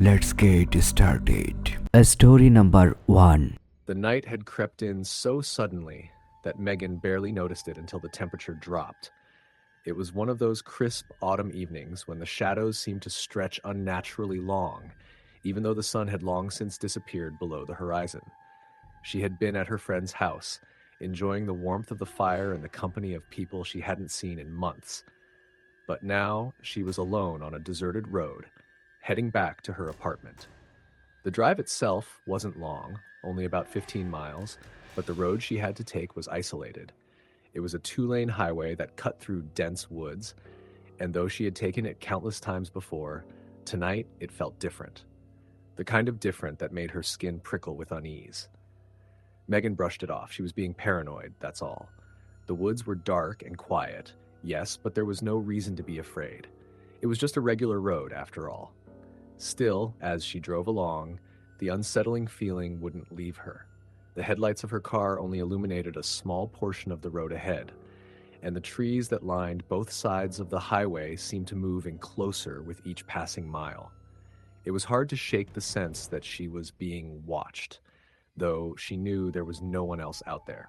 Let's get started. Story number 1. The night had crept in so suddenly that Megan barely noticed it until the temperature dropped. It was one of those crisp autumn evenings when the shadows seemed to stretch unnaturally long, even though the sun had long since disappeared below the horizon. She had been at her friend's house, enjoying the warmth of the fire and the company of people she hadn't seen in months. But now she was alone on a deserted road, heading back to her apartment. The drive itself wasn't long, only about 15 miles, but the road she had to take was isolated. It was a two-lane highway that cut through dense woods, and though she had taken it countless times before, tonight it felt different. The kind of different that made her skin prickle with unease. Megan brushed it off. She was being paranoid, that's all. The woods were dark and quiet, yes, but there was no reason to be afraid. It was just a regular road, after all. Still, as she drove along, the unsettling feeling wouldn't leave her. The headlights of her car only illuminated a small portion of the road ahead, and the trees that lined both sides of the highway seemed to move in closer with each passing mile. It was hard to shake the sense that she was being watched, though she knew there was no one else out there.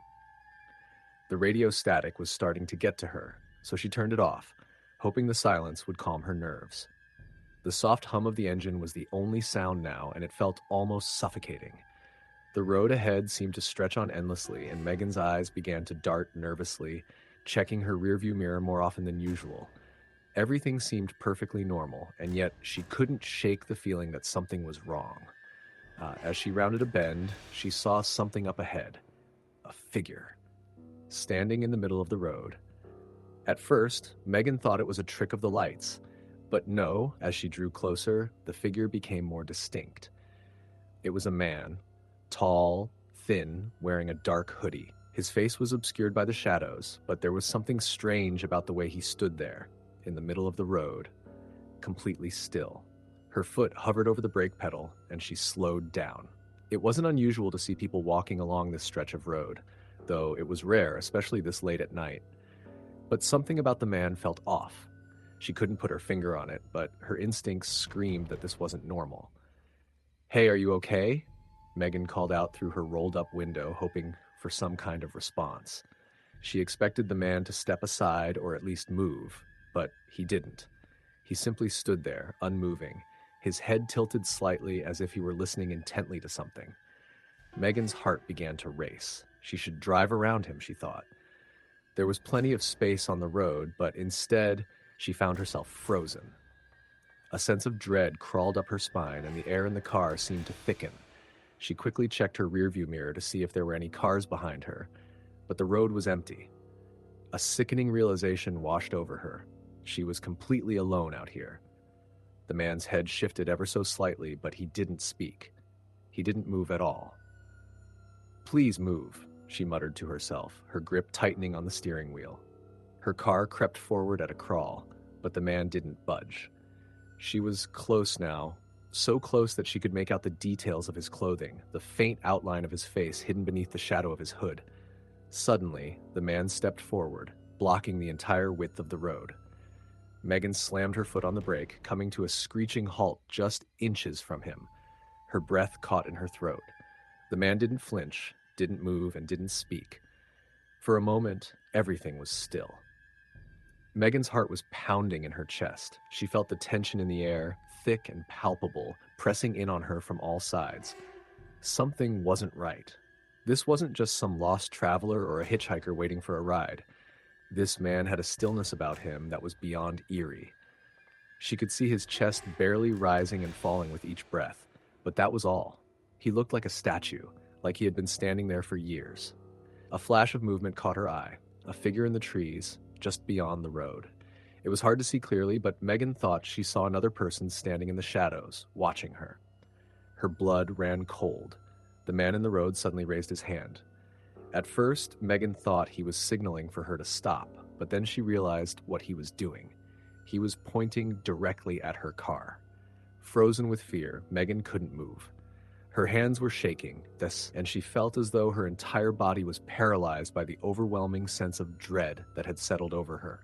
The radio static was starting to get to her, so she turned it off, hoping the silence would calm her nerves. The soft hum of the engine was the only sound now, and it felt almost suffocating. The road ahead seemed to stretch on endlessly, and Megan's eyes began to dart nervously, checking her rearview mirror more often than usual. Everything seemed perfectly normal, and yet she couldn't shake the feeling that something was wrong. As she rounded a bend, she saw something up ahead. A figure, standing in the middle of the road. At first, Megan thought it was a trick of the lights, but no, as she drew closer, the figure became more distinct. It was a man, tall, thin, wearing a dark hoodie. His face was obscured by the shadows, but there was something strange about the way he stood there, in the middle of the road, completely still. Her foot hovered over the brake pedal, and she slowed down. It wasn't unusual to see people walking along this stretch of road, though it was rare, especially this late at night. But something about the man felt off. She couldn't put her finger on it, but her instincts screamed that this wasn't normal. "Hey, are you okay?" Megan called out through her rolled-up window, hoping for some kind of response. She expected the man to step aside or at least move, but he didn't. He simply stood there, unmoving, his head tilted slightly as if he were listening intently to something. Megan's heart began to race. She should drive around him, she thought. There was plenty of space on the road, but instead, she found herself frozen. A sense of dread crawled up her spine, and the air in the car seemed to thicken. She quickly checked her rearview mirror to see if there were any cars behind her, but the road was empty. A sickening realization washed over her. She was completely alone out here. The man's head shifted ever so slightly, but he didn't speak. He didn't move at all. "Please move," she muttered to herself, her grip tightening on the steering wheel. Her car crept forward at a crawl, but the man didn't budge. She was close now, so close that she could make out the details of his clothing, the faint outline of his face hidden beneath the shadow of his hood. Suddenly, the man stepped forward, blocking the entire width of the road. Megan slammed her foot on the brake, coming to a screeching halt just inches from him. Her breath caught in her throat. The man didn't flinch, didn't move, and didn't speak. For a moment, everything was still. Megan's heart was pounding in her chest. She felt the tension in the air, thick and palpable, pressing in on her from all sides. Something wasn't right. This wasn't just some lost traveler or a hitchhiker waiting for a ride. This man had a stillness about him that was beyond eerie. She could see his chest barely rising and falling with each breath, but that was all. He looked like a statue, like he had been standing there for years. A flash of movement caught her eye, a figure in the trees, just beyond the road. It was hard to see clearly, but Megan thought she saw another person standing in the shadows, watching her. Her blood ran cold. The man in the road suddenly raised his hand. At first, Megan thought he was signaling for her to stop, but then she realized what he was doing. He was pointing directly at her car. Frozen with fear, Megan couldn't move. Her hands were shaking, and she felt as though her entire body was paralyzed by the overwhelming sense of dread that had settled over her.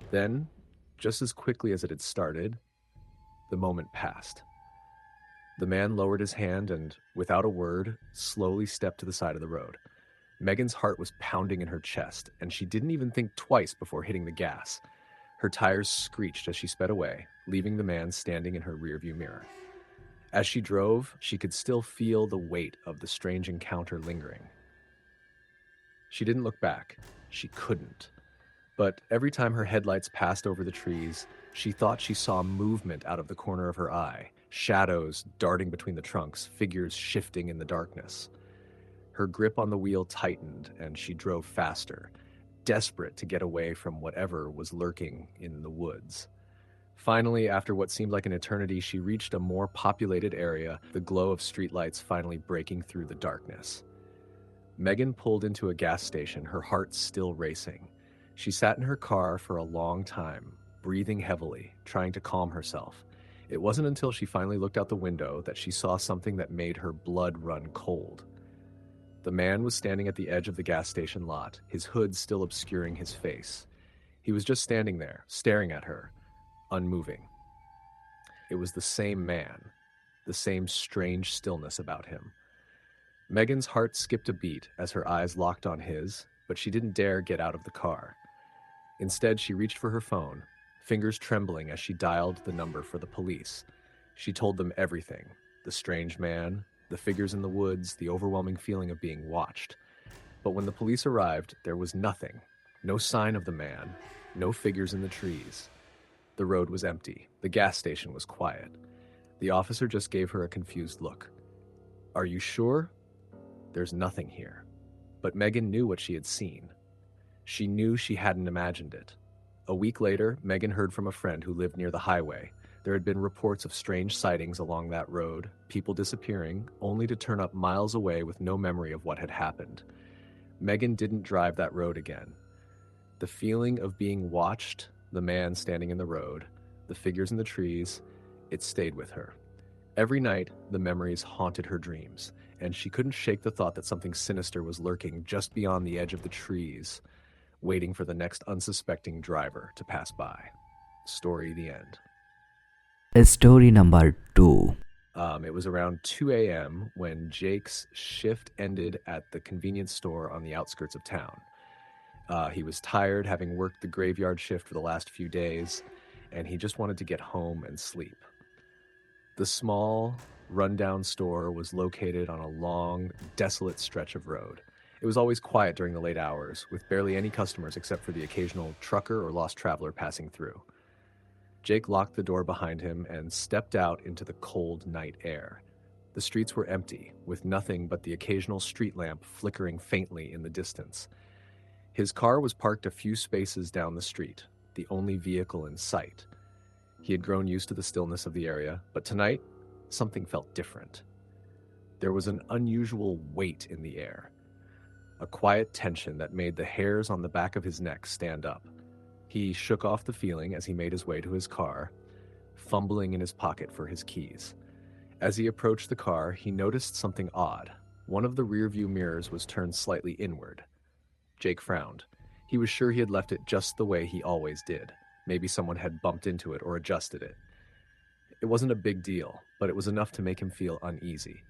Then, just as quickly as it had started, the moment passed. The man lowered his hand and, without a word, slowly stepped to the side of the road. Megan's heart was pounding in her chest, and she didn't even think twice before hitting the gas. Her tires screeched as she sped away, leaving the man standing in her rearview mirror. As she drove, she could still feel the weight of the strange encounter lingering. She didn't look back. She couldn't. But every time her headlights passed over the trees, she thought she saw movement out of the corner of her eye, shadows darting between the trunks, figures shifting in the darkness. Her grip on the wheel tightened, and she drove faster, desperate to get away from whatever was lurking in the woods. Finally, after what seemed like an eternity, she reached a more populated area, the glow of streetlights finally breaking through the darkness. Megan pulled into a gas station, her heart still racing. She sat in her car for a long time, breathing heavily, trying to calm herself. It wasn't until she finally looked out the window that she saw something that made her blood run cold. The man was standing at the edge of the gas station lot, his hood still obscuring his face. He was just standing there, staring at her, unmoving. It was the same man, the same strange stillness about him. Megan's heart skipped a beat as her eyes locked on his, but she didn't dare get out of the car. Instead, she reached for her phone, fingers trembling as she dialed the number for the police. She told them everything: the strange man, the figures in the woods, the overwhelming feeling of being watched. But when the police arrived, there was nothing. No sign of the man, no figures in the trees. The road was empty. The gas station was quiet. The officer just gave her a confused look. "Are you sure?" "There's nothing here." But Megan knew what she had seen. She knew she hadn't imagined it. A week later, Megan heard from a friend who lived near the highway. There had been reports of strange sightings along that road, people disappearing, only to turn up miles away with no memory of what had happened. Megan didn't drive that road again. The feeling of being watched, the man standing in the road, the figures in the trees, it stayed with her. Every night, the memories haunted her dreams, and she couldn't shake the thought that something sinister was lurking just beyond the edge of the trees, waiting for the next unsuspecting driver to pass by. Story the end. Story number 2. It was around 2 a.m. when Jake's shift ended at the convenience store on the outskirts of town. He was tired, having worked the graveyard shift for the last few days, and he just wanted to get home and sleep. The small, rundown store was located on a long, desolate stretch of road. It was always quiet during the late hours, with barely any customers except for the occasional trucker or lost traveler passing through. Jake locked the door behind him and stepped out into the cold night air. The streets were empty, with nothing but the occasional street lamp flickering faintly in the distance. His car was parked a few spaces down the street, the only vehicle in sight. He had grown used to the stillness of the area, but tonight, something felt different. There was an unusual weight in the air, a quiet tension that made the hairs on the back of his neck stand up. He shook off the feeling as he made his way to his car, fumbling in his pocket for his keys. As he approached the car, he noticed something odd. One of the rearview mirrors was turned slightly inward. Jake frowned. He was sure he had left it just the way he always did. Maybe someone had bumped into it or adjusted it. It wasn't a big deal, but it was enough to make him feel uneasy.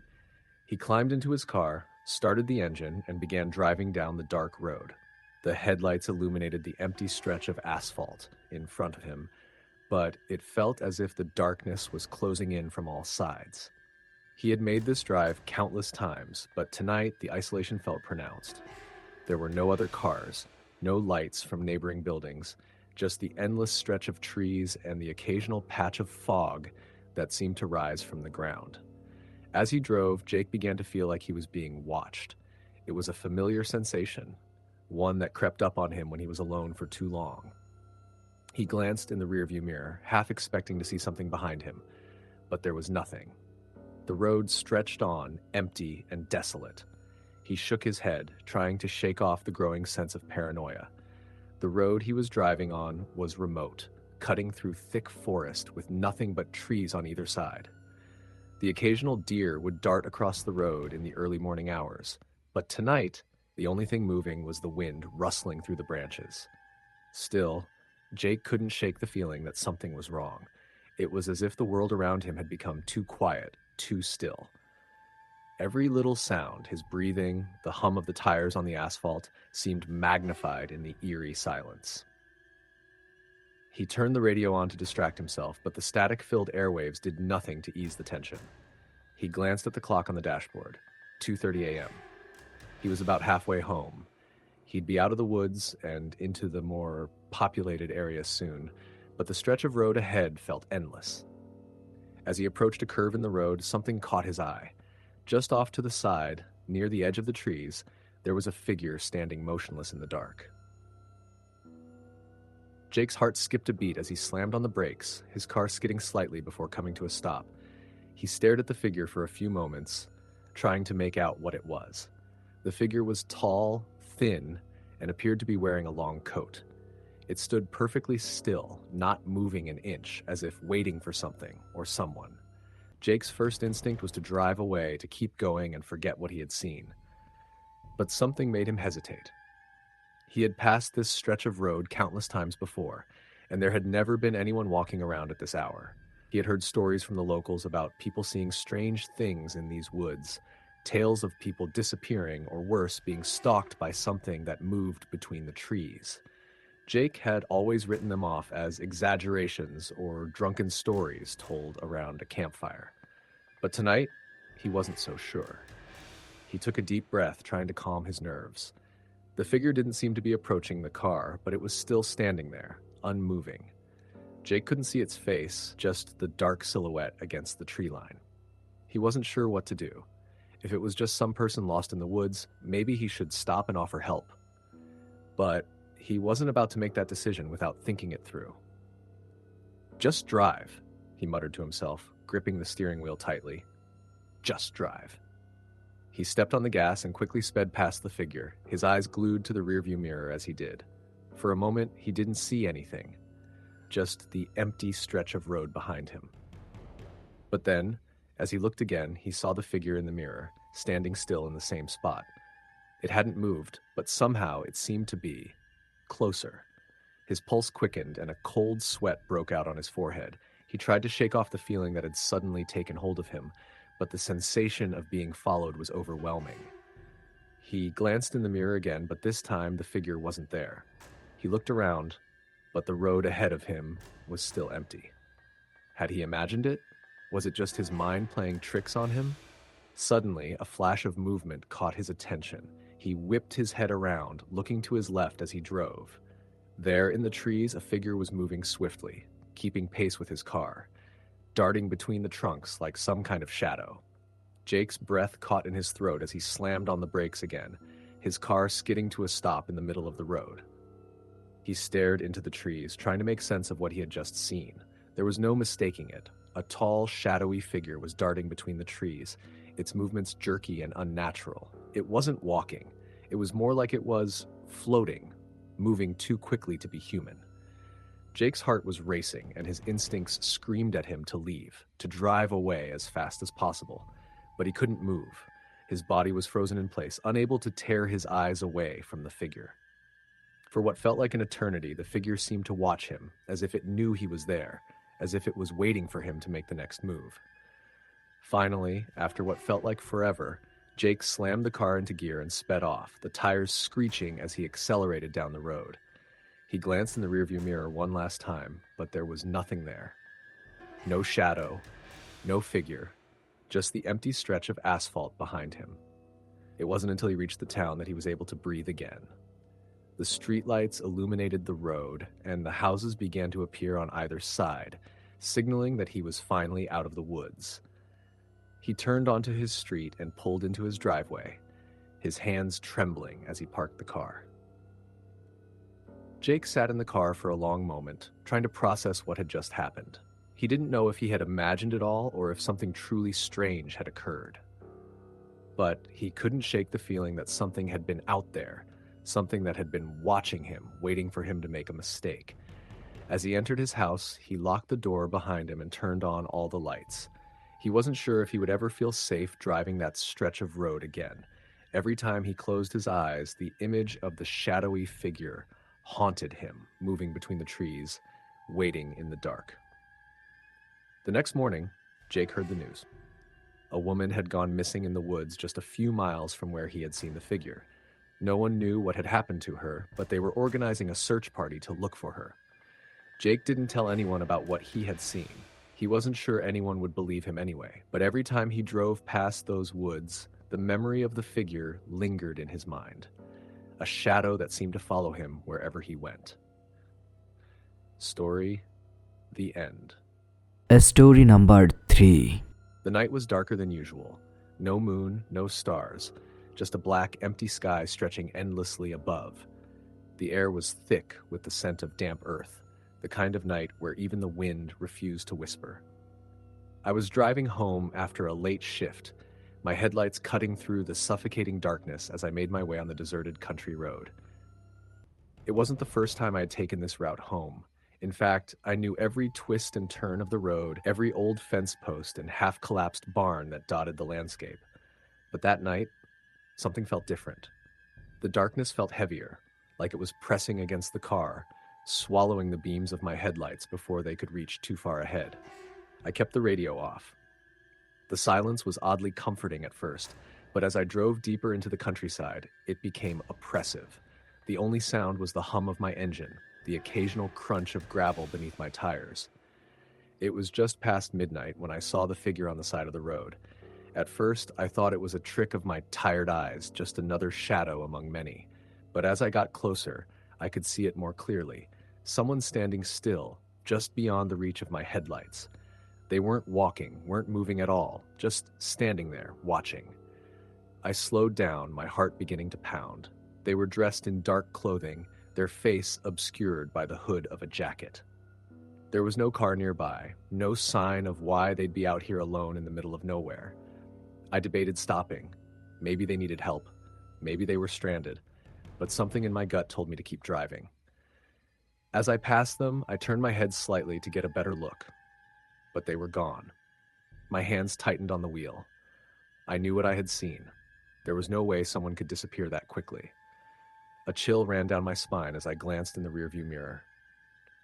He climbed into his car, started the engine, and began driving down the dark road. The headlights illuminated the empty stretch of asphalt in front of him, but it felt as if the darkness was closing in from all sides. He had made this drive countless times, but tonight the isolation felt pronounced. There were no other cars, no lights from neighboring buildings, just the endless stretch of trees and the occasional patch of fog that seemed to rise from the ground. As he drove, Jake began to feel like he was being watched. It was a familiar sensation, one that crept up on him when he was alone for too long. He glanced in the rearview mirror, half expecting to see something behind him, but there was nothing. The road stretched on, empty and desolate. He shook his head, trying to shake off the growing sense of paranoia. The road he was driving on was remote, cutting through thick forest with nothing but trees on either side. The occasional deer would dart across the road in the early morning hours, but tonight, the only thing moving was the wind rustling through the branches. Still, Jake couldn't shake the feeling that something was wrong. It was as if the world around him had become too quiet, too still. Every little sound, his breathing, the hum of the tires on the asphalt, seemed magnified in the eerie silence. He turned the radio on to distract himself, but the static-filled airwaves did nothing to ease the tension. He glanced at the clock on the dashboard. 2:30 a.m. He was about halfway home. He'd be out of the woods and into the more populated area soon, but the stretch of road ahead felt endless. As he approached a curve in the road, something caught his eye. Just off to the side, near the edge of the trees, there was a figure standing motionless in the dark. Jake's heart skipped a beat as he slammed on the brakes, his car skidding slightly before coming to a stop. He stared at the figure for a few moments, trying to make out what it was. The figure was tall, thin, and appeared to be wearing a long coat. It stood perfectly still, not moving an inch, as if waiting for something or someone. Jake's first instinct was to drive away, to keep going and forget what he had seen. But something made him hesitate. He had passed this stretch of road countless times before, and there had never been anyone walking around at this hour. He had heard stories from the locals about people seeing strange things in these woods, tales of people disappearing or worse, being stalked by something that moved between the trees. Jake had always written them off as exaggerations or drunken stories told around a campfire. But tonight, he wasn't so sure. He took a deep breath, trying to calm his nerves. The figure didn't seem to be approaching the car, but it was still standing there, unmoving. Jake couldn't see its face, just the dark silhouette against the tree line. He wasn't sure what to do. If it was just some person lost in the woods, maybe he should stop and offer help. But he wasn't about to make that decision without thinking it through. "Just drive," he muttered to himself, gripping the steering wheel tightly. "Just drive." He stepped on the gas and quickly sped past the figure, his eyes glued to the rearview mirror as he did. For a moment, he didn't see anything, just the empty stretch of road behind him. But then, as he looked again, he saw the figure in the mirror, standing still in the same spot. It hadn't moved, but somehow it seemed to be closer. His pulse quickened and a cold sweat broke out on his forehead. He tried to shake off the feeling that had suddenly taken hold of him, but the sensation of being followed was overwhelming. He glanced in the mirror again, but this time the figure wasn't there. He looked around, but the road ahead of him was still empty. Had he imagined it? Was it just his mind playing tricks on him? Suddenly, a flash of movement caught his attention. He whipped his head around, looking to his left as he drove. There in the trees, a figure was moving swiftly, keeping pace with his car, darting between the trunks like some kind of shadow. Jake's breath caught in his throat as he slammed on the brakes again, his car skidding to a stop in the middle of the road. He stared into the trees, trying to make sense of what he had just seen. There was no mistaking it. A tall, shadowy figure was darting between the trees, its movements jerky and unnatural. It wasn't walking. It was more like it was floating, moving too quickly to be human. Jake's heart was racing, and his instincts screamed at him to leave, to drive away as fast as possible. But he couldn't move. His body was frozen in place, unable to tear his eyes away from the figure. For what felt like an eternity, the figure seemed to watch him, as if it knew he was there, as if it was waiting for him to make the next move. Finally, after what felt like forever, Jake slammed the car into gear and sped off, the tires screeching as he accelerated down the road. He glanced in the rearview mirror one last time, but there was nothing there. No shadow, no figure, just the empty stretch of asphalt behind him. It wasn't until he reached the town that he was able to breathe again. The streetlights illuminated the road, and the houses began to appear on either side, signaling that he was finally out of the woods. He turned onto his street and pulled into his driveway, his hands trembling as he parked the car. Jake sat in the car for a long moment, trying to process what had just happened. He didn't know if he had imagined it all or if something truly strange had occurred. But he couldn't shake the feeling that something had been out there, something that had been watching him, waiting for him to make a mistake. As he entered his house, he locked the door behind him and turned on all the lights. He wasn't sure if he would ever feel safe driving that stretch of road again. Every time he closed his eyes, the image of the shadowy figure haunted him, moving between the trees, waiting in the dark. The next morning, Jake heard the news. A woman had gone missing in the woods just a few miles from where he had seen the figure. No one knew what had happened to her, but they were organizing a search party to look for her. Jake didn't tell anyone about what he had seen. He wasn't sure anyone would believe him anyway, but every time he drove past those woods, the memory of the figure lingered in his mind. A shadow that seemed to follow him wherever he went. Story: The End. Story number 3. The night was darker than usual. No moon, no stars, just a black, empty sky stretching endlessly above. The air was thick with the scent of damp earth, the kind of night where even the wind refused to whisper. I was driving home after a late shift, my headlights cutting through the suffocating darkness as I made my way on the deserted country road. It wasn't the first time I had taken this route home. In fact, I knew every twist and turn of the road, every old fence post and half-collapsed barn that dotted the landscape. But that night, something felt different. The darkness felt heavier, like it was pressing against the car, swallowing the beams of my headlights before they could reach too far ahead. I kept the radio off. The silence was oddly comforting at first, but as I drove deeper into the countryside, it became oppressive. The only sound was the hum of my engine, the occasional crunch of gravel beneath my tires. It was just past midnight when I saw the figure on the side of the road. At first, I thought it was a trick of my tired eyes, just another shadow among many. But as I got closer, I could see it more clearly. Someone standing still, just beyond the reach of my headlights. They weren't walking, weren't moving at all, just standing there, watching. I slowed down, my heart beginning to pound. They were dressed in dark clothing, their face obscured by the hood of a jacket. There was no car nearby, no sign of why they'd be out here alone in the middle of nowhere. I debated stopping. Maybe they needed help. Maybe they were stranded. But something in my gut told me to keep driving. As I passed them, I turned my head slightly to get a better look. But they were gone. My hands tightened on the wheel. I knew what I had seen. There was no way someone could disappear that quickly. A chill ran down my spine as I glanced in the rearview mirror.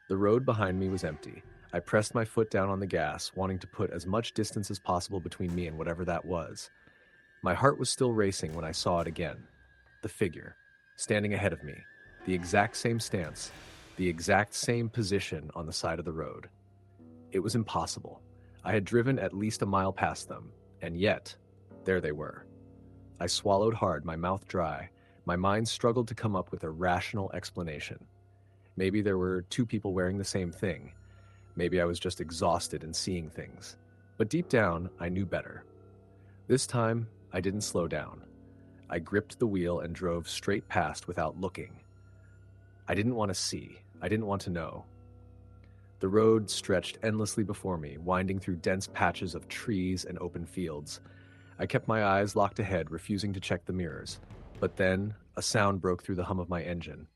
The road behind me was empty. I pressed my foot down on the gas, wanting to put as much distance as possible between me and whatever that was. My heart was still racing when I saw it again. The figure, standing ahead of me, the exact same stance, the exact same position on the side of the road. It was impossible. I had driven at least a mile past them, and yet, there they were. I swallowed hard, my mouth dry. My mind struggled to come up with a rational explanation. Maybe there were two people wearing the same thing. Maybe I was just exhausted and seeing things. But deep down, I knew better. This time, I didn't slow down. I gripped the wheel and drove straight past without looking. I didn't want to see. I didn't want to know. The road stretched endlessly before me, winding through dense patches of trees and open fields. I kept my eyes locked ahead, refusing to check the mirrors. But then, a sound broke through the hum of my engine.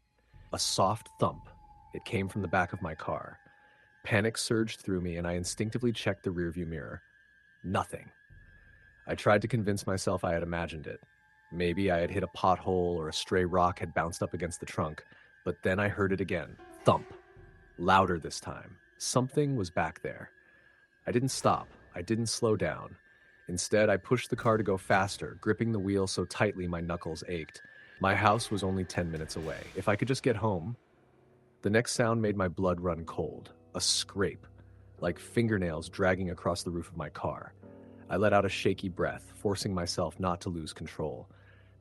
A soft thump. It came from the back of my car. Panic surged through me, and I instinctively checked the rearview mirror. Nothing. I tried to convince myself I had imagined it. Maybe I had hit a pothole or a stray rock had bounced up against the trunk. But then I heard it again. Thump. Louder this time. Something was back there. I didn't stop. I didn't slow down. Instead, I pushed the car to go faster, gripping the wheel so tightly my knuckles ached. My house was only 10 minutes away. If I could just get home. The next sound made my blood run cold. A scrape, like fingernails dragging across the roof of my car. I let out a shaky breath, forcing myself not to lose control.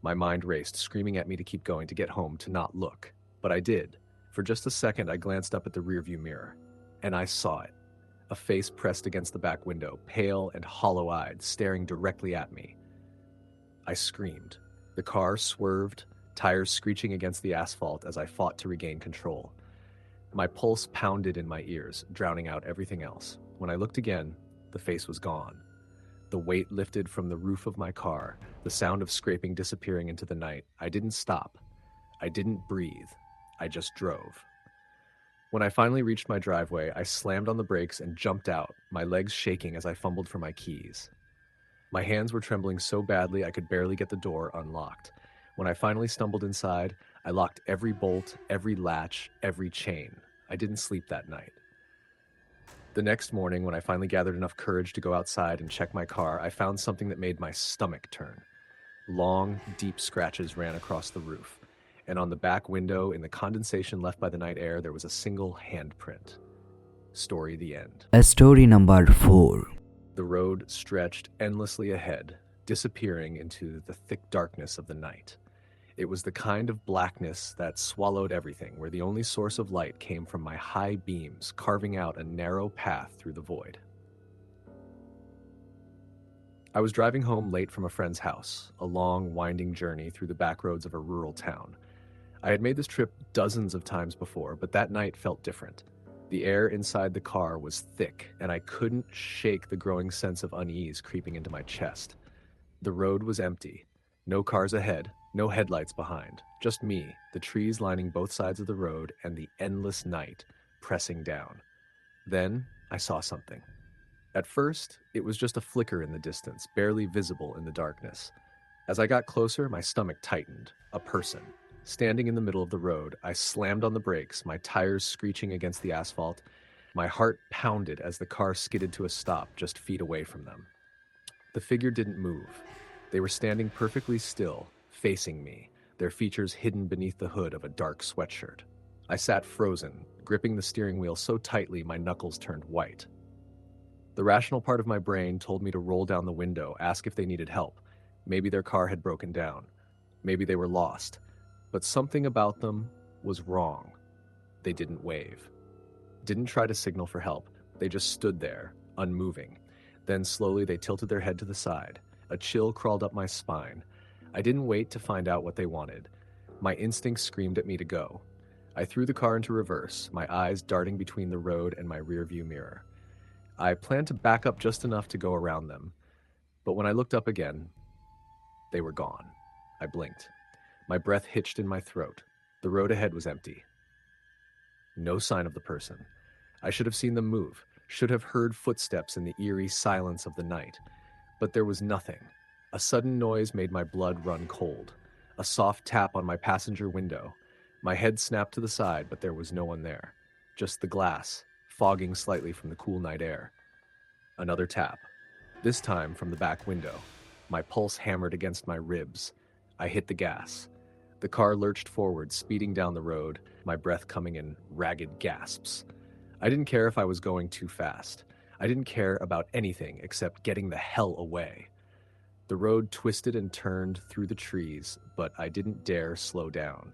My mind raced, screaming at me to keep going, to get home, to not look. But I did. For just a second, I glanced up at the rearview mirror, and I saw it. A face pressed against the back window, pale and hollow-eyed, staring directly at me. I screamed. The car swerved, tires screeching against the asphalt as I fought to regain control. My pulse pounded in my ears, drowning out everything else. When I looked again, the face was gone. The weight lifted from the roof of my car, the sound of scraping disappearing into the night. I didn't stop. I didn't breathe. I just drove. When I finally reached my driveway, I slammed on the brakes and jumped out, my legs shaking as I fumbled for my keys. My hands were trembling so badly I could barely get the door unlocked. When I finally stumbled inside, I locked every bolt, every latch, every chain. I didn't sleep that night. The next morning, when I finally gathered enough courage to go outside and check my car, I found something that made my stomach turn. Long, deep scratches ran across the roof, and on the back window, in the condensation left by the night air, there was a single handprint. Story the end. Story number 4. The road stretched endlessly ahead, disappearing into the thick darkness of the night. It was the kind of blackness that swallowed everything, where the only source of light came from my high beams, carving out a narrow path through the void. I was driving home late from a friend's house, a long, winding journey through the back roads of a rural town. I had made this trip dozens of times before, but that night felt different. The air inside the car was thick, and I couldn't shake the growing sense of unease creeping into my chest. The road was empty. No cars ahead, no headlights behind. Just me, the trees lining both sides of the road, and the endless night pressing down. Then I saw something. At first, it was just a flicker in the distance, barely visible in the darkness. As I got closer, my stomach tightened. A person. Standing in the middle of the road, I slammed on the brakes, my tires screeching against the asphalt. My heart pounded as the car skidded to a stop just feet away from them. The figure didn't move. They were standing perfectly still, facing me, their features hidden beneath the hood of a dark sweatshirt. I sat frozen, gripping the steering wheel so tightly my knuckles turned white. The rational part of my brain told me to roll down the window, ask if they needed help. Maybe their car had broken down. Maybe they were lost. But something about them was wrong. They didn't wave. Didn't try to signal for help. They just stood there, unmoving. Then slowly they tilted their head to the side. A chill crawled up my spine. I didn't wait to find out what they wanted. My instincts screamed at me to go. I threw the car into reverse, my eyes darting between the road and my rearview mirror. I planned to back up just enough to go around them. But when I looked up again, they were gone. I blinked. My breath hitched in my throat. The road ahead was empty. No sign of the person. I should have seen them move, should have heard footsteps in the eerie silence of the night. But there was nothing. A sudden noise made my blood run cold. A soft tap on my passenger window. My head snapped to the side, but there was no one there. Just the glass, fogging slightly from the cool night air. Another tap. This time from the back window. My pulse hammered against my ribs. I hit the gas. The car lurched forward, speeding down the road, my breath coming in ragged gasps. I didn't care if I was going too fast. I didn't care about anything except getting the hell away. The road twisted and turned through the trees, but I didn't dare slow down.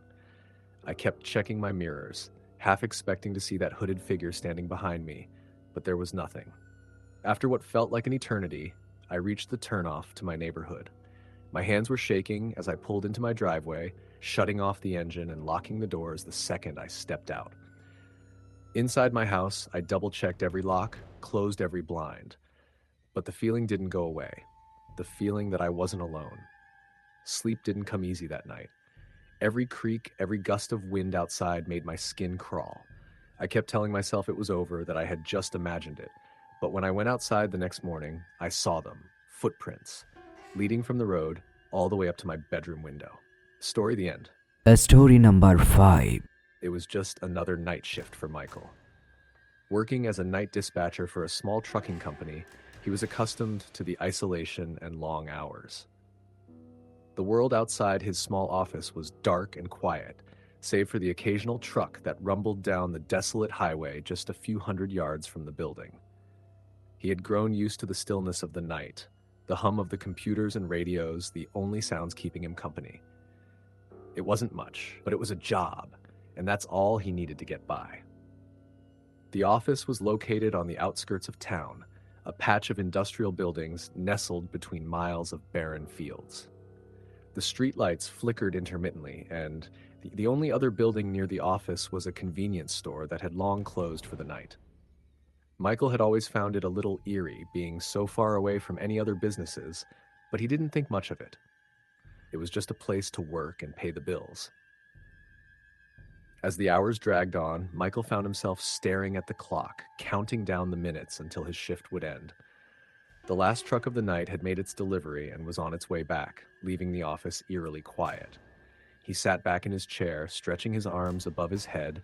I kept checking my mirrors, half expecting to see that hooded figure standing behind me, but there was nothing. After what felt like an eternity, I reached the turnoff to my neighborhood. My hands were shaking as I pulled into my driveway, shutting off the engine and locking the doors the second I stepped out. Inside my house, I double-checked every lock, closed every blind. But the feeling didn't go away. The feeling that I wasn't alone. Sleep didn't come easy that night. Every creak, every gust of wind outside made my skin crawl. I kept telling myself it was over, that I had just imagined it. But when I went outside the next morning, I saw them, footprints, leading from the road all the way up to my bedroom window. Story the end. Story number 5. It was just another night shift for Michael. Working as a night dispatcher for a small trucking company, he was accustomed to the isolation and long hours. The world outside his small office was dark and quiet, save for the occasional truck that rumbled down the desolate highway just a few hundred yards from the building. He had grown used to the stillness of the night, the hum of the computers and radios, the only sounds keeping him company. It wasn't much, but it was a job, and that's all he needed to get by. The office was located on the outskirts of town, a patch of industrial buildings nestled between miles of barren fields. The streetlights flickered intermittently, and the only other building near the office was a convenience store that had long closed for the night. Michael had always found it a little eerie, being so far away from any other businesses, but he didn't think much of it. It was just a place to work and pay the bills. As the hours dragged on, Michael found himself staring at the clock, counting down the minutes until his shift would end. The last truck of the night had made its delivery and was on its way back, leaving the office eerily quiet. He sat back in his chair, stretching his arms above his head,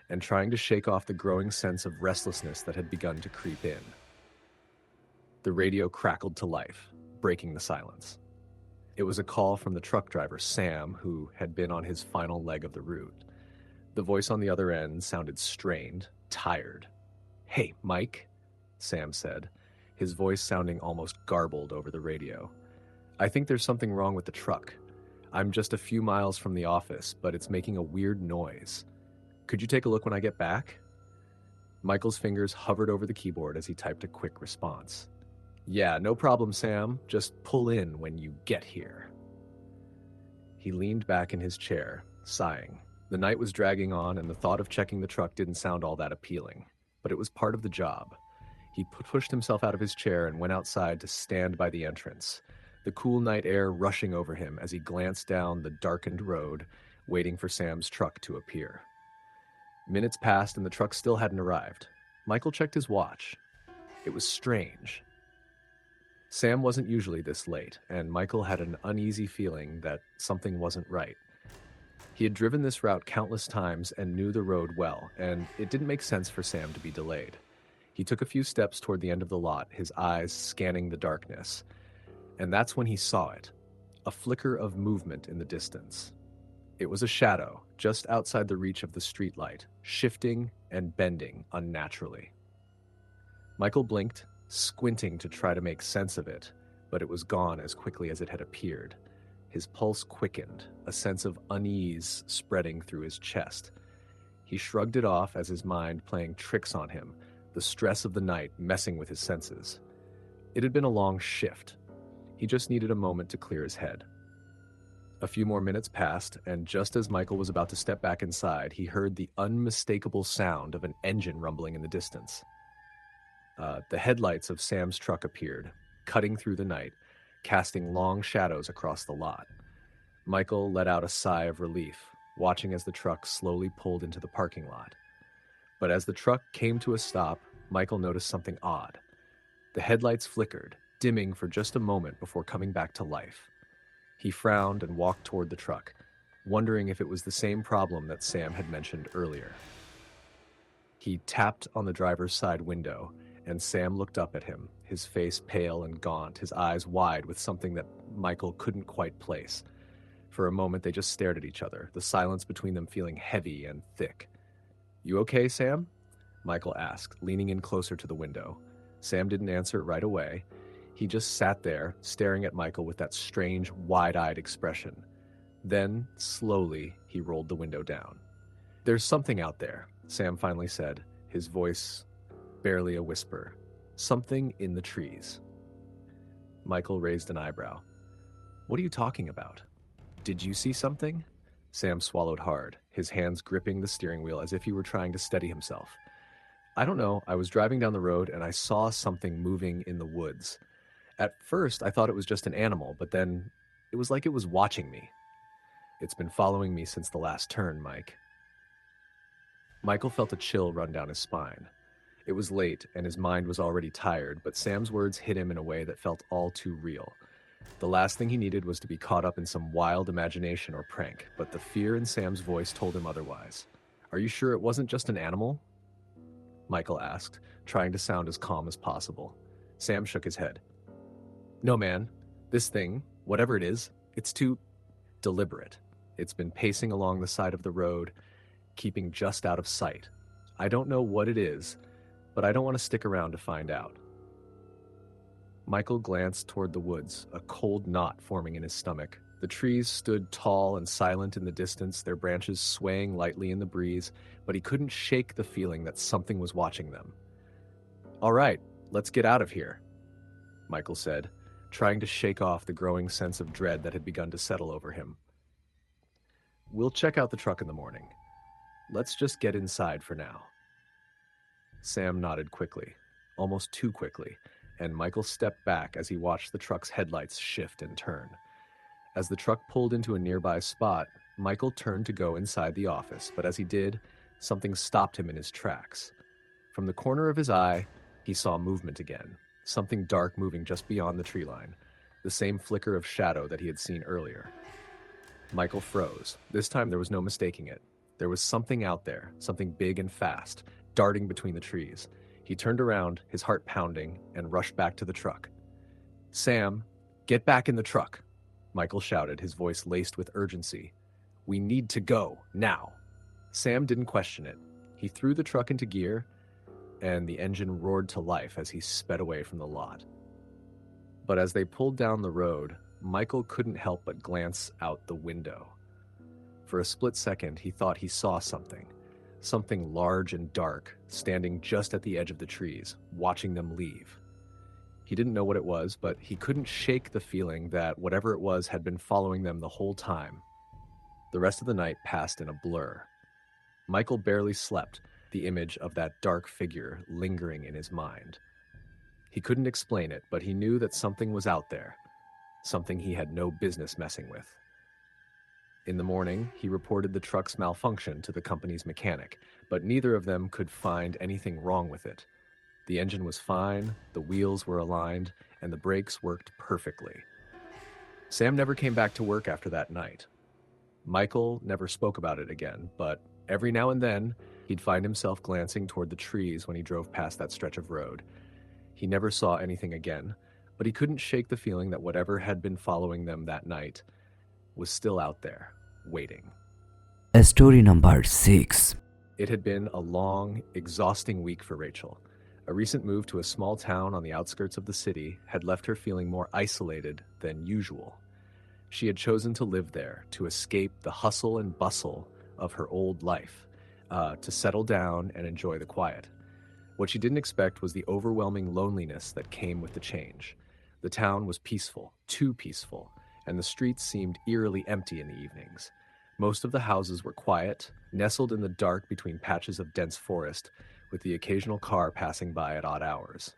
and trying to shake off the growing sense of restlessness that had begun to creep in. The radio crackled to life, breaking the silence. It was a call from the truck driver, Sam, who had been on his final leg of the route. The voice on the other end sounded strained, tired. "Hey, Mike," Sam said, his voice sounding almost garbled over the radio. "I think there's something wrong with the truck. I'm just a few miles from the office, but it's making a weird noise. Could you take a look when I get back?" Michael's fingers hovered over the keyboard as he typed a quick response. "Yeah, no problem, Sam. Just pull in when you get here." He leaned back in his chair, sighing. The night was dragging on, and the thought of checking the truck didn't sound all that appealing, but it was part of the job. He pushed himself out of his chair and went outside to stand by the entrance, the cool night air rushing over him as he glanced down the darkened road, waiting for Sam's truck to appear. Minutes passed and the truck still hadn't arrived. Michael checked his watch. It was strange. Sam wasn't usually this late, and Michael had an uneasy feeling that something wasn't right. He had driven this route countless times and knew the road well, and it didn't make sense for Sam to be delayed. He took a few steps toward the end of the lot, his eyes scanning the darkness. And that's when he saw it, a flicker of movement in the distance. It was a shadow just outside the reach of the streetlight, shifting and bending unnaturally. Michael blinked, squinting to try to make sense of it, but it was gone as quickly as it had appeared. His pulse quickened, a sense of unease spreading through his chest. He shrugged it off as his mind playing tricks on him, the stress of the night messing with his senses. It had been a long shift. He just needed a moment to clear his head. A few more minutes passed, and just as Michael was about to step back inside, he heard the unmistakable sound of an engine rumbling in the distance. The headlights of Sam's truck appeared, cutting through the night, casting long shadows across the lot. Michael let out a sigh of relief, watching as the truck slowly pulled into the parking lot. But as the truck came to a stop, Michael noticed something odd. The headlights flickered, dimming for just a moment before coming back to life. He frowned and walked toward the truck, wondering if it was the same problem that Sam had mentioned earlier. He tapped on the driver's side window, and Sam looked up at him, his face pale and gaunt, his eyes wide with something that Michael couldn't quite place. For a moment, they just stared at each other, the silence between them feeling heavy and thick. "You okay, Sam?" Michael asked, leaning in closer to the window. Sam didn't answer it right away. He just sat there, staring at Michael with that strange, wide-eyed expression. Then, slowly, he rolled the window down. "There's something out there," Sam finally said, his voice barely a whisper. "Something in the trees." Michael raised an eyebrow. "What are you talking about? Did you see something?" Sam swallowed hard, his hands gripping the steering wheel as if he were trying to steady himself. "I don't know. I was driving down the road and I saw something moving in the woods. At first, I thought it was just an animal, but then it was like it was watching me. It's been following me since the last turn, Mike." Michael felt a chill run down his spine. It was late, and his mind was already tired, but Sam's words hit him in a way that felt all too real. The last thing he needed was to be caught up in some wild imagination or prank, but the fear in Sam's voice told him otherwise. "Are you sure it wasn't just an animal?" Michael asked, trying to sound as calm as possible. Sam shook his head. "No, man. This thing, whatever it is, it's too deliberate. It's been pacing along the side of the road, keeping just out of sight. I don't know what it is, but I don't want to stick around to find out." Michael glanced toward the woods, a cold knot forming in his stomach. The trees stood tall and silent in the distance, their branches swaying lightly in the breeze, but he couldn't shake the feeling that something was watching them. "All right, let's get out of here," Michael said, trying to shake off the growing sense of dread that had begun to settle over him. "We'll check out the truck in the morning. Let's just get inside for now." Sam nodded quickly, almost too quickly, and Michael stepped back as he watched the truck's headlights shift and turn. As the truck pulled into a nearby spot, Michael turned to go inside the office, but as he did, something stopped him in his tracks. From the corner of his eye, he saw movement again, something dark moving just beyond the tree line, the same flicker of shadow that he had seen earlier. Michael froze. This time there was no mistaking it. There was something out there, something big and fast, darting between the trees. He turned around, his heart pounding, and rushed back to the truck. "Sam, get back in the truck," Michael shouted, his voice laced with urgency. "We need to go, now." Sam didn't question it. He threw the truck into gear, and the engine roared to life as he sped away from the lot. But as they pulled down the road, Michael couldn't help but glance out the window. For a split second, he thought he saw something large and dark, standing just at the edge of the trees, watching them leave. He didn't know what it was, but he couldn't shake the feeling that whatever it was had been following them the whole time. The rest of the night passed in a blur. Michael barely slept, the image of that dark figure lingering in his mind. He couldn't explain it, but he knew that something was out there, something he had no business messing with. In the morning, he reported the truck's malfunction to the company's mechanic, but neither of them could find anything wrong with it. The engine was fine, the wheels were aligned, and the brakes worked perfectly. Sam never came back to work after that night. Michael never spoke about it again, but every now and then, he'd find himself glancing toward the trees when he drove past that stretch of road. He never saw anything again, but he couldn't shake the feeling that whatever had been following them that night was still out there, waiting. Story number 6. It had been a long, exhausting week for Rachel. A recent move to a small town on the outskirts of the city had left her feeling more isolated than usual. She had chosen to live there, to escape the hustle and bustle of her old life, to settle down and enjoy the quiet. What she didn't expect was the overwhelming loneliness that came with the change. The town was peaceful, too peaceful, and the streets seemed eerily empty in the evenings. Most of the houses were quiet, nestled in the dark between patches of dense forest, with the occasional car passing by at odd hours.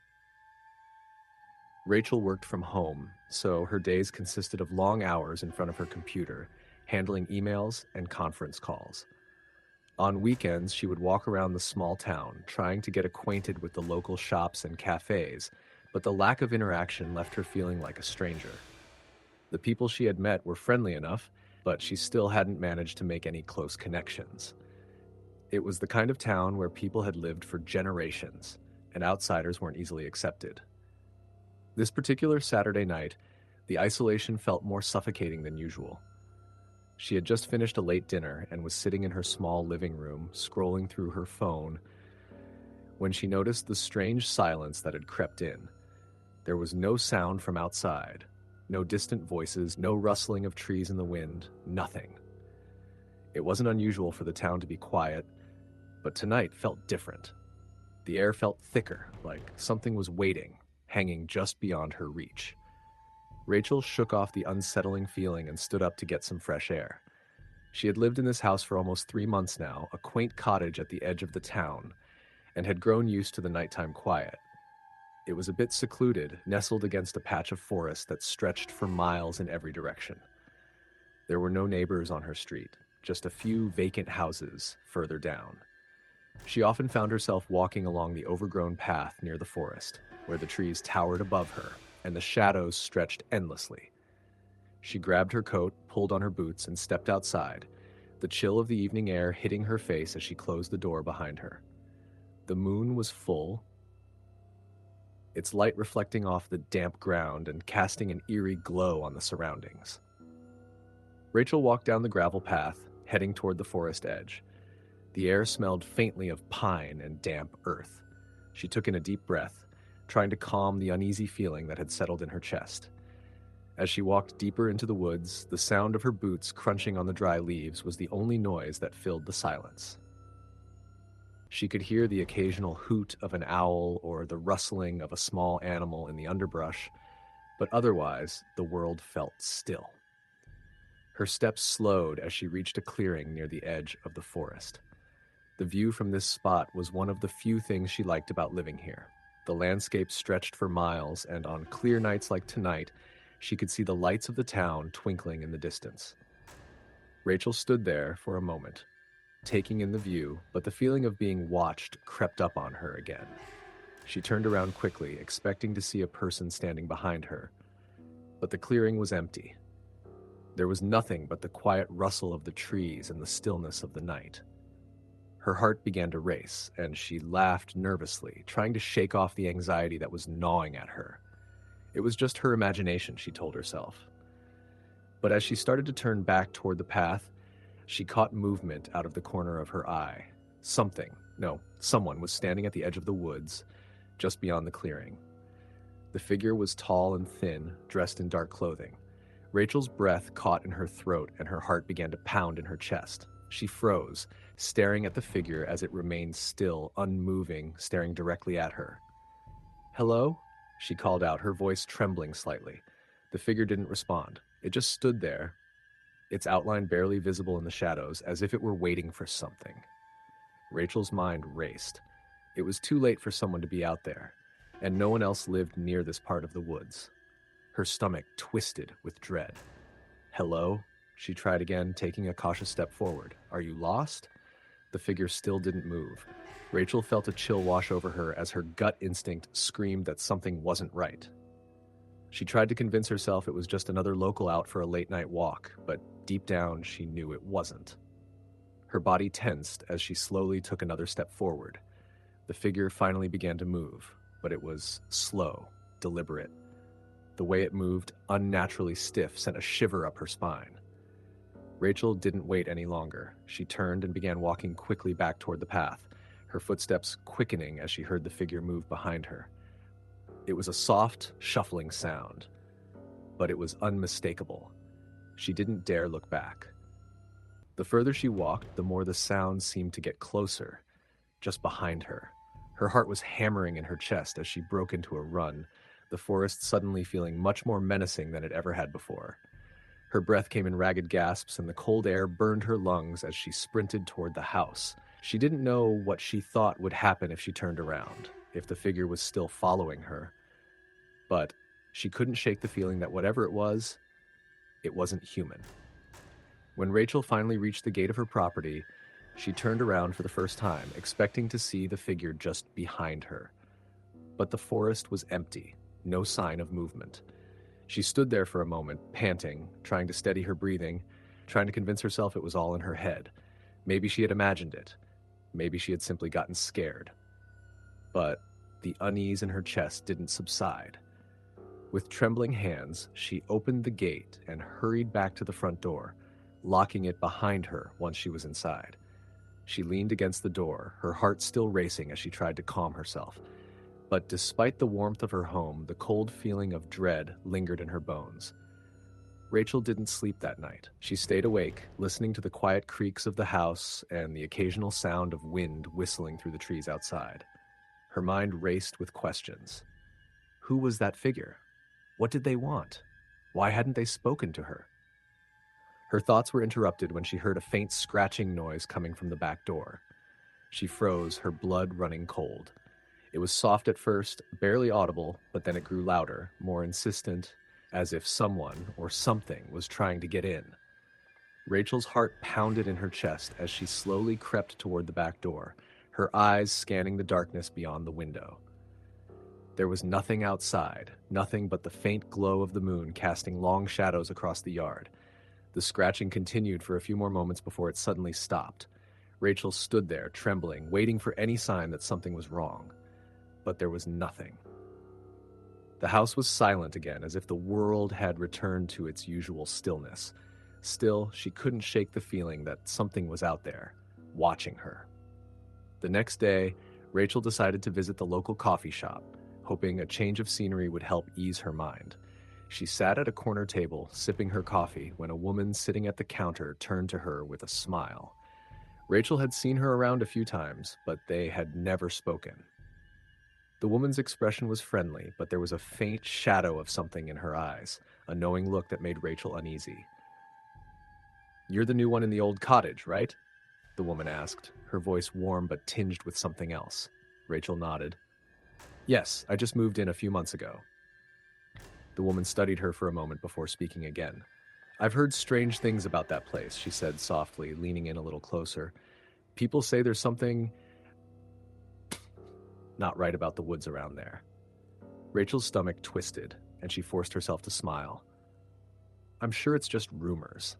Rachel worked from home, so her days consisted of long hours in front of her computer, handling emails and conference calls. On weekends, she would walk around the small town, trying to get acquainted with the local shops and cafes, but the lack of interaction left her feeling like a stranger. The people she had met were friendly enough, but she still hadn't managed to make any close connections. It was the kind of town where people had lived for generations, and outsiders weren't easily accepted. This particular Saturday night, the isolation felt more suffocating than usual. She had just finished a late dinner and was sitting in her small living room, scrolling through her phone, when she noticed the strange silence that had crept in. There was no sound from outside, no distant voices, no rustling of trees in the wind, nothing. It wasn't unusual for the town to be quiet, but tonight felt different. The air felt thicker, like something was waiting, hanging just beyond her reach. Rachel shook off the unsettling feeling and stood up to get some fresh air. She had lived in this house for almost 3 months now, a quaint cottage at the edge of the town, and had grown used to the nighttime quiet. It was a bit secluded, nestled against a patch of forest that stretched for miles in every direction. There were no neighbors on her street, just a few vacant houses further down. She often found herself walking along the overgrown path near the forest, where the trees towered above her and the shadows stretched endlessly. She grabbed her coat, pulled on her boots, and stepped outside, the chill of the evening air hitting her face as she closed the door behind her. The moon was full, its light reflecting off the damp ground and casting an eerie glow on the surroundings. Rachel walked down the gravel path, heading toward the forest edge. The air smelled faintly of pine and damp earth. She took in a deep breath, trying to calm the uneasy feeling that had settled in her chest. As she walked deeper into the woods, the sound of her boots crunching on the dry leaves was the only noise that filled the silence. She could hear the occasional hoot of an owl or the rustling of a small animal in the underbrush, but otherwise, the world felt still. Her steps slowed as she reached a clearing near the edge of the forest. The view from this spot was one of the few things she liked about living here. The landscape stretched for miles, and on clear nights like tonight, she could see the lights of the town twinkling in the distance. Rachel stood there for a moment, taking in the view, but the feeling of being watched crept up on her again. She turned around quickly, expecting to see a person standing behind her, but the clearing was empty. There was nothing but the quiet rustle of the trees and the stillness of the night. Her heart began to race, and she laughed nervously, trying to shake off the anxiety that was gnawing at her. It was just her imagination, she told herself. But as she started to turn back toward the path, she caught movement out of the corner of her eye. Someone was standing at the edge of the woods, just beyond the clearing. The figure was tall and thin, dressed in dark clothing. Rachel's breath caught in her throat and her heart began to pound in her chest. She froze, staring at the figure as it remained still, unmoving, staring directly at her. "Hello?" she called out, her voice trembling slightly. The figure didn't respond. It just stood there, its outline barely visible in the shadows, as if it were waiting for something. Rachel's mind raced. It was too late for someone to be out there, and no one else lived near this part of the woods. Her stomach twisted with dread. "Hello?" she tried again, taking a cautious step forward. "Are you lost?" The figure still didn't move. Rachel felt a chill wash over her as her gut instinct screamed that something wasn't right. She tried to convince herself it was just another local out for a late-night walk, but deep down she knew it wasn't. Her body tensed as she slowly took another step forward. The figure finally began to move, but it was slow, deliberate. The way it moved, unnaturally stiff, sent a shiver up her spine. Rachel didn't wait any longer. She turned and began walking quickly back toward the path, her footsteps quickening as she heard the figure move behind her. It was a soft, shuffling sound, but it was unmistakable. She didn't dare look back. The further she walked, the more the sound seemed to get closer, just behind her. Her heart was hammering in her chest as she broke into a run, the forest suddenly feeling much more menacing than it ever had before. Her breath came in ragged gasps, and the cold air burned her lungs as she sprinted toward the house. She didn't know what she thought would happen if she turned around, if the figure was still following her. But she couldn't shake the feeling that whatever it wasn't human. When Rachel finally reached the gate of her property, she turned around for the first time, expecting to see the figure just behind her. But the forest was empty, no sign of movement. She stood there for a moment, panting, trying to steady her breathing, trying to convince herself it was all in her head. Maybe she had imagined it. Maybe she had simply gotten scared. But the unease in her chest didn't subside. With trembling hands, she opened the gate and hurried back to the front door, locking it behind her once she was inside. She leaned against the door, her heart still racing as she tried to calm herself. But despite the warmth of her home, the cold feeling of dread lingered in her bones. Rachel didn't sleep that night. She stayed awake, listening to the quiet creaks of the house and the occasional sound of wind whistling through the trees outside. Her mind raced with questions. Who was that figure? What did they want? Why hadn't they spoken to her? Her thoughts were interrupted when she heard a faint scratching noise coming from the back door. She froze, her blood running cold. It was soft at first, barely audible, but then it grew louder, more insistent, as if someone or something was trying to get in. Rachel's heart pounded in her chest as she slowly crept toward the back door, her eyes scanning the darkness beyond the window. There was nothing outside, nothing but the faint glow of the moon casting long shadows across the yard. The scratching continued for a few more moments before it suddenly stopped. Rachel stood there, trembling, waiting for any sign that something was wrong. But there was nothing. The house was silent again, as if the world had returned to its usual stillness. Still, she couldn't shake the feeling that something was out there, watching her. The next day, Rachel decided to visit the local coffee shop, hoping a change of scenery would help ease her mind. She sat at a corner table, sipping her coffee, when a woman sitting at the counter turned to her with a smile. Rachel had seen her around a few times, but they had never spoken. The woman's expression was friendly, but there was a faint shadow of something in her eyes, a knowing look that made Rachel uneasy. "You're the new one in the old cottage, right?" the woman asked, her voice warm but tinged with something else. Rachel nodded. "Yes, I just moved in a few months ago." The woman studied her for a moment before speaking again. "I've heard strange things about that place," she said softly, leaning in a little closer. "People say there's something not right about the woods around there." Rachel's stomach twisted, and she forced herself to smile. I'm sure it's just rumors.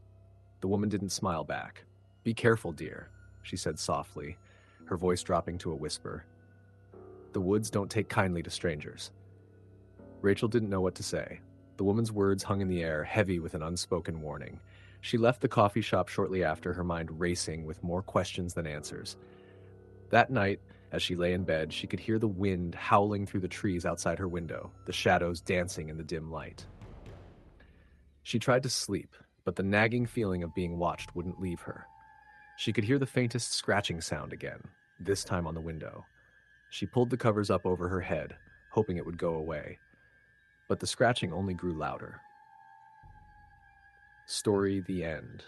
The woman didn't smile back. Be careful, dear, she said softly, her voice dropping to a whisper. The woods don't take kindly to strangers. Rachel didn't know what to say. The woman's words hung in the air, heavy with an unspoken warning. She left the coffee shop shortly after, her mind racing with more questions than answers. That night, as she lay in bed, she could hear the wind howling through the trees outside her window, the shadows dancing in the dim light. She tried to sleep, but the nagging feeling of being watched wouldn't leave her. She could hear the faintest scratching sound again, this time on the window. She pulled the covers up over her head, hoping it would go away. But the scratching only grew louder. Story the end.